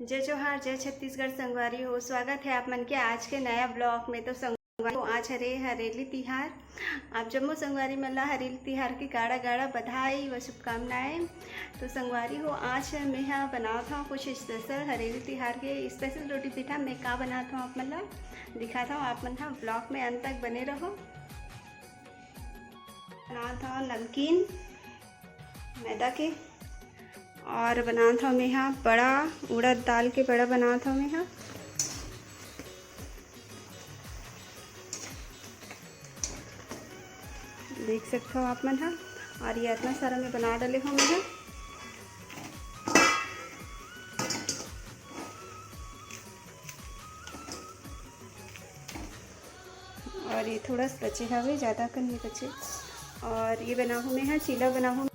जय जोहार, जय छत्तीसगढ़ संगवारी हो। स्वागत है आप मन के आज के नया ब्लॉग में। तो संगवारी हो, आज हरे हरेली तिहार। आप जम्मो संगवारी मन ला हरेली तिहार की गाड़ा गाड़ा बधाई व शुभकामनाएं। तो संगवारी हो, आज मैं बनात हूँ कुछ स्पेशल हरेली तिहार के स्पेशल रोटी पिठा। मैं का बनात हूँ आप मन ला दिखाता हूँ। आप मन हाँ ब्लॉग में अंत तक बने रहो। बनात हूँ नमकीन मैदा के, और बनात हूँ मैं यहाँ बड़ा उड़द दाल के बड़ा बनात हूँ मैं यहाँ। देख सकते हो आप मन हाँ। और ये इतना सारा मैं बना डाले हूँ मैं। और ये थोड़ा सा बचे हवे, ज़्यादा कर नहीं बचे। और ये बना हूँ मैं यहाँ चीला बना हूँ।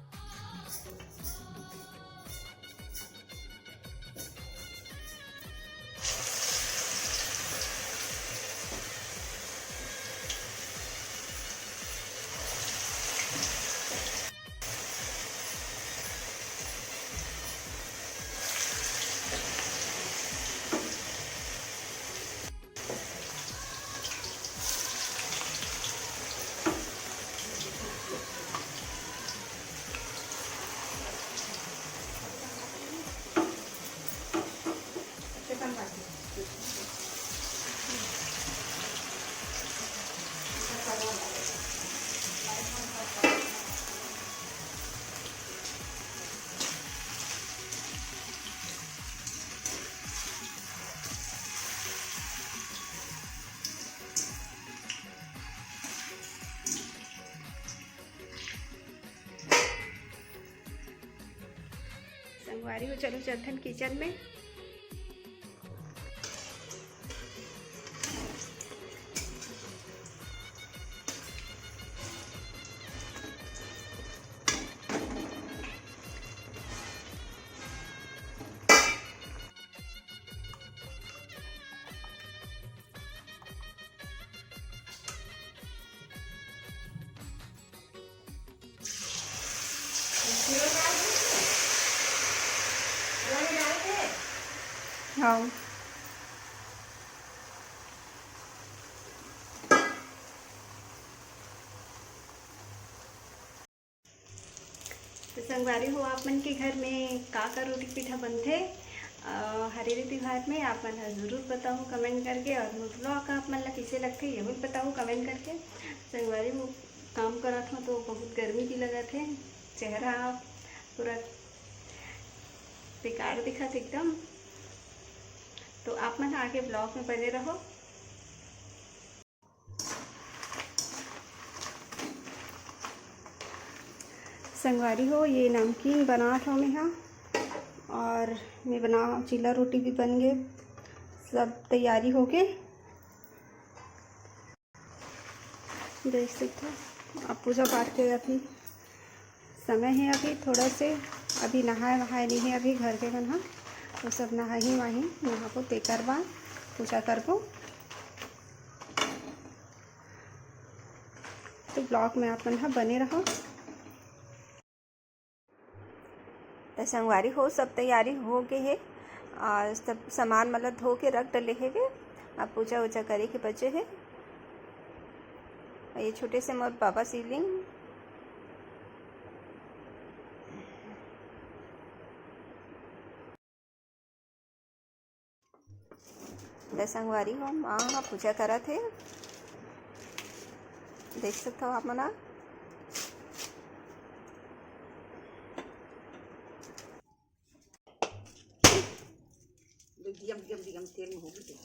संगवारी हो, चलो चलथन किचन में। हाँ, तो संगवारी हो, आप मन के घर में का रोटी पिठा बनथे हरेली तिहार में। आप मन ज़रूर बताओ कमेंट करके। और मोर ब्लॉग आप मन ला कैसे लगथे ये भी बताओ कमेंट करके। संगवारी हो, काम करत हूँ तो बहुत गर्मी भी लगत है। चेहरा पूरा बेकार दिखत एकदम। तो आप मन आगे ब्लॉग में बने रहो। संगवारी हो, ये नमकीन बनात हूँ मैं यहाँ। और मैं बना चीला रोटी भी बन गए, सब तैयारी हो गए। देख सकते हो अब पूजा पाठ के अभी समय है। अभी थोड़ा से अभी नहाए वहाए नहीं है अभी घर के बना। तो सब नहाही वहीं नहा को तेकर बाद पूजा करबो। तो ब्लॉग में आप मन बने रहो। तो संगवारी हो, सब तैयारी हो गई है। और सब सामान मतलब धो के रख डले है वे। अब पूजा वूजा करे के बचे है। ये छोटे से मोर बाबा शिवलिंग। तो संगवारी हो, माँ पूजा करत है। देख सकते हो आप मना। दियम दियम दियम तेल में हो गई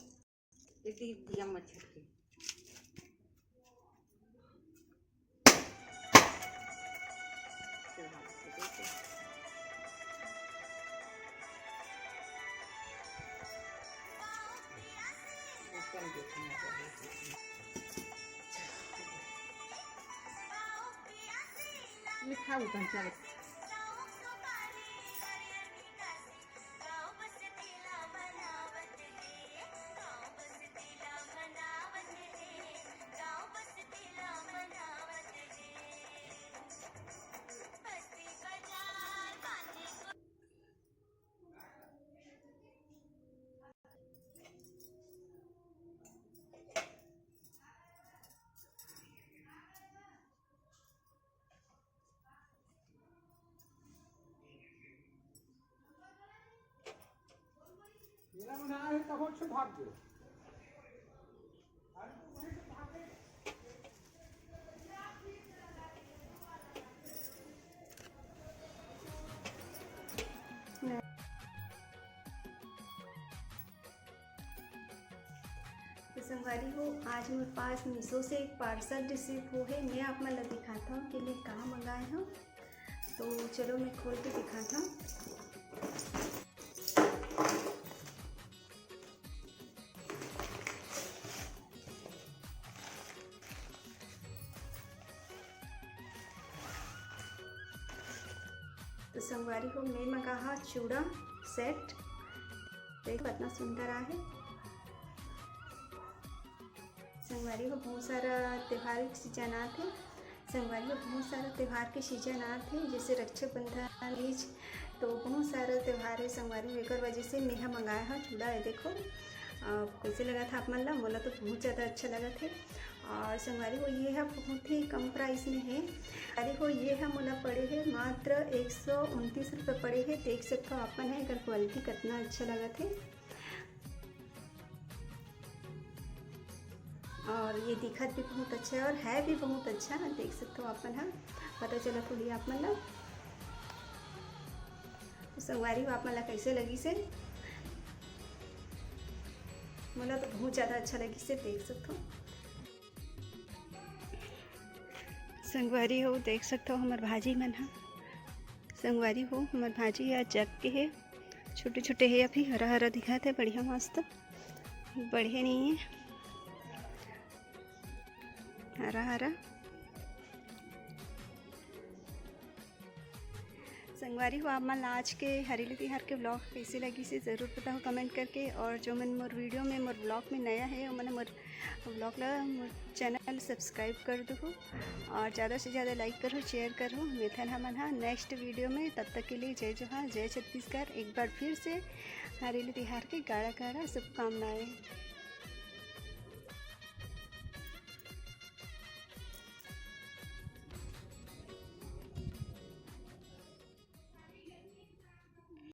इतनी दियम मत छटके। लिखा हुआ चल मेरा बनाया है तब से भाग गए। तो संगवारी हो, आज मेरे पास मीशो से एक पार्सल रिसीव हो है। मैं आप मतलब दिखाता हूँ कि मैं कहाँ मंगाए हूँ। तो चलो मैं खोल के दिखाता हूँ। तो संगवारी हो, मैं मंगाया चूड़ा सेट। देखो कितना सुंदर है। संगवारी हो, बहुत सारा त्यौहार के सीजन आते। संगवारी हो, बहुत सारा त्यौहार के सीजन आते, जैसे रक्षाबंधन, तीज। तो बहुत सारा त्यौहार है संगवारी हो, एक वजह से मैं मंगाया है चूड़ा है। देखो कैसे लगा था आप मन ला? मोला तो बहुत ज़्यादा अच्छा लगा थे। और संगवारी हो, ये है बहुत ही कम प्राइस में है। संगवारी हो, ये है मोला पड़े है मात्र 129 रुपये पड़े है। देख सकते हो अपन है अगर क्वालिटी कितना अच्छा लगा थे। और ये दिखत भी बहुत अच्छा है और है भी बहुत अच्छा। देख सकते हो अपन है, पता चला थोड़ी आप मन ला। तो संगवारी हो, आप मन ला कैसे लगी से? मोला तो बहुत ज़्यादा अच्छा लगी से। देख सकते हो संगवारी हो, देख सकते हो हमार भाजी मन है। संगवारी हो, हमार भाजी है जग के है, छोटे छोटे है, अभी हरा हरा दिखाते है, बढ़िया मस्त, बढ़िया नहीं है, हरा हरा। संगवारी हो, आप मन आज के हरेली तिहार के ब्लॉग कैसे लगी से ज़रूर बताओ कमेंट करके। और जो मन मोर वीडियो में मोर ब्लॉग में नया है वो मैंने मोर ब्लॉग ला मोर चैनल सब्सक्राइब कर दो और ज़्यादा से ज़्यादा लाइक करो, शेयर करो। मिथन हमन हाँ नेक्स्ट वीडियो में, तब तक के लिए जय जोहार, जय छत्तीसगढ़। एक बार फिर से हरेली तिहार की गाढ़ा गाढ़ा शुभकामनाएँ।